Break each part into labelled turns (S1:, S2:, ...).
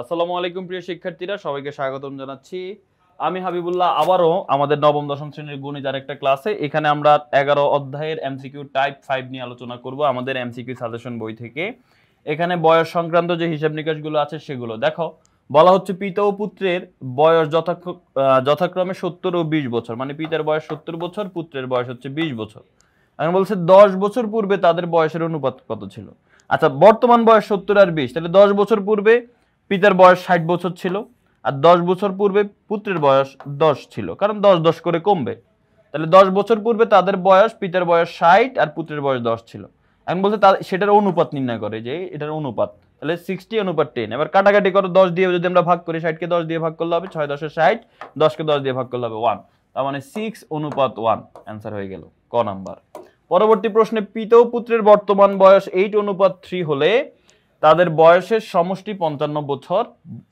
S1: আসসালামু আলাইকুম প্রিয় শিক্ষার্থীরা, সবাইকে স্বাগতম জানাচ্ছি। আমি হাবিবুল্লাহ আবারও আমাদের নবম দশম শ্রেণীর গণিত আরেকটা ক্লাসে। এখানে আমরা 11 অধ্যায়ের এমসিকিউ টাইপ 5 নিয়ে আলোচনা করব আমাদের এমসিকিউ সাজেশন বই থেকে। এখানে বয়স সংক্রান্ত যে হিসাব নিকাশগুলো আছে সেগুলো দেখো। বলা হচ্ছে পিতা ও পুত্রের বয়স যথাক্রমে 70 ও 20 বছর, মানে পিতার বয়স 70 বছর, পুত্রের বয়স হচ্ছে 20 বছর। এখন বলছে 10 বছর পূর্বে তাদের বয়সের অনুপাত কত ছিল। আচ্ছা, বর্তমান বয়স 70 আর 20, তাহলে 10 বছর পূর্বে পিতার বয়স 60 বছর ছিল, আর 10 বছর পূর্বে পুত্রের বয়স 10 ছিল, কারণ 10 10 করে কমবে। তাহলে 10 বছর পূর্বে তাদের বয়স, পিতার বয়স 60 আর পুত্রের বয়স 10 ছিল। এখন বলছে সেটার অনুপাত নির্ণয় করে, যে এটার অনুপাত, তাহলে 60 অনুপাত 10। এবার কাটাকাটি করো, 10 দিয়ে যদি আমরা ভাগ করি, 60 কে 10 দিয়ে ভাগ করলে হবে 6 10 60, 10 কে 10 দিয়ে ভাগ করলে হবে 1, তার মানে 6 অনুপাত 1 অ্যান্সার হয়ে গেল ক নাম্বার। পরবর্তী প্রশ্নে পিতা ও পুত্রের বর্তমান বয়স 8 অনুপাত 3 হলে তাদের বয়সের সমষ্টি 55 বছর,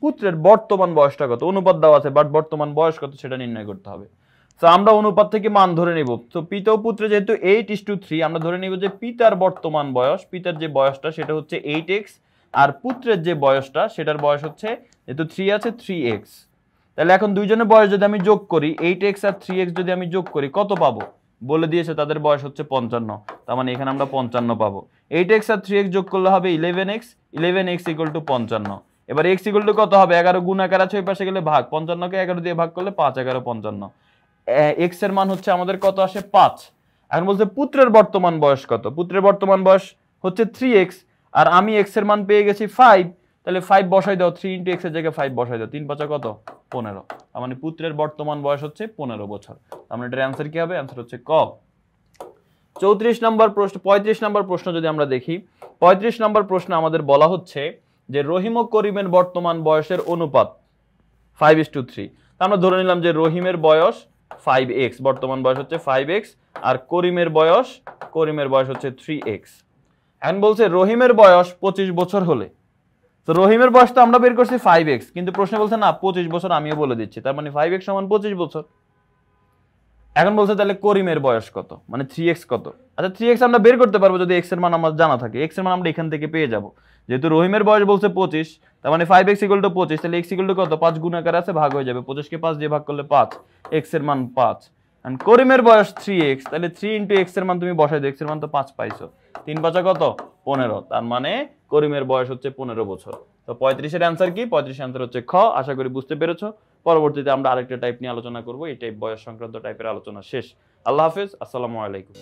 S1: পুত্রের বর্তমান বয়সটা কত। অনুপাত দেওয়া আছে, বাট বর্তমান বয়স কত সেটা নির্ণয় করতে হবে। তো আমরা অনুপাত থেকে মান ধরে নিব। তো পিতা ও পুত্র যেহেতু 8:3, আমরা ধরে নিব যে পিতার বর্তমান বয়স, পিতার যে বয়সটা সেটা হচ্ছে 8x, আর পুত্রের যে বয়সটা সেটার বয়স হচ্ছে, যেহেতু 3 আছে, 3x। তাহলে এখন দুইজনের বয়স যদি আমি যোগ করি, 8x আর 3x যদি আমি যোগ করি, কত পাবো বলে দিয়েছে, তাদের বয়স হচ্ছে 55, তার মানে এখানে আমরা 55 পাবো। 8x আর 3x যোগ করলে হবে 11x, 11x ইকুয়াল টু 55। এবার x ইকুয়াল টু কত হবে, 11 গুণাকার আছে ওই পাশে গেলে ভাগ, 55 কে 11 দিয়ে ভাগ করলে 5 11 55, x এর মান হচ্ছে আমাদের কত আসে 5। এখন বলছে পুত্রের বর্তমান বয়স কত। পুত্রের বর্তমান বয়স হচ্ছে 3x, আর আমি x এর মান পেয়ে গেছি 5, তাহলে 5 বসাই দাও, 3 ইন্টু x এর জায়গায় 5 বসাই দাও, 3 5 কত 15, তার মানে পুত্রের বর্তমান বয়স হচ্ছে 15 বছর। তার মানে এটার অ্যান্সার কি হবে, অ্যান্সার হচ্ছে ক। 34 নম্বর প্রশ্ন, 35 নম্বর প্রশ্ন যদি আমরা দেখি, 35 নম্বর প্রশ্ন আমাদের বলা হচ্ছে যে রহিম ও করিমের বর্তমান বয়সের অনুপাত 5:3। আমরা ধরে নিলাম যে রহিমের বয়স 5x, বর্তমান বয়স হচ্ছে 5x, আর করিমের বয়স হচ্ছে 3x। এখন বলছে রহিমের বয়স 25 বছর হলে, তো রহিমের বয়স তো আমরা বের করছি 5x, কিন্তু প্রশ্ন বলছে না 25 বছর, আমিও বলে দিচ্ছি, তার মানে 5x সমান 25 বছর। এখন বলছে তাহলে করিমের বয়স কত, মানে 3x কত। আচ্ছা, 3x আমরা বের করতে পারবো যদি x এর মান আমার জানা থাকে, x এর মান আমরা এখান থেকে পেয়ে যাব। যেহেতু রহিমের বয়স বলছে 25, তার মানে 5x = 25, তাহলে x = কত, 5 গুণাকার আছে, ভাগ হয়ে যাবে, 25 কে 5 দিয়ে ভাগ করলে 5, x এর মান 5। এন্ড করিমের বয়স 3x, তাহলে 3 * x এর মান তুমি বসাই দাও, x এর মান তো 5 পাইছো, 3 5 কত 15, তার মানে করিমের বয়স হচ্ছে 15 বছর। তো 35 এর অ্যানসার কি, 35 এর অ্যানসার হচ্ছে খ। আশা করি বুঝতে পেরেছো। পরবর্তীতে আমরা আরেকটা টাইপ নিয়ে আলোচনা করব। এই টাইপ বয়স সংক্রান্ত টাইপের আলোচনা শেষ। আল্লাহ হাফেজ, আসসালামু আলাইকুম।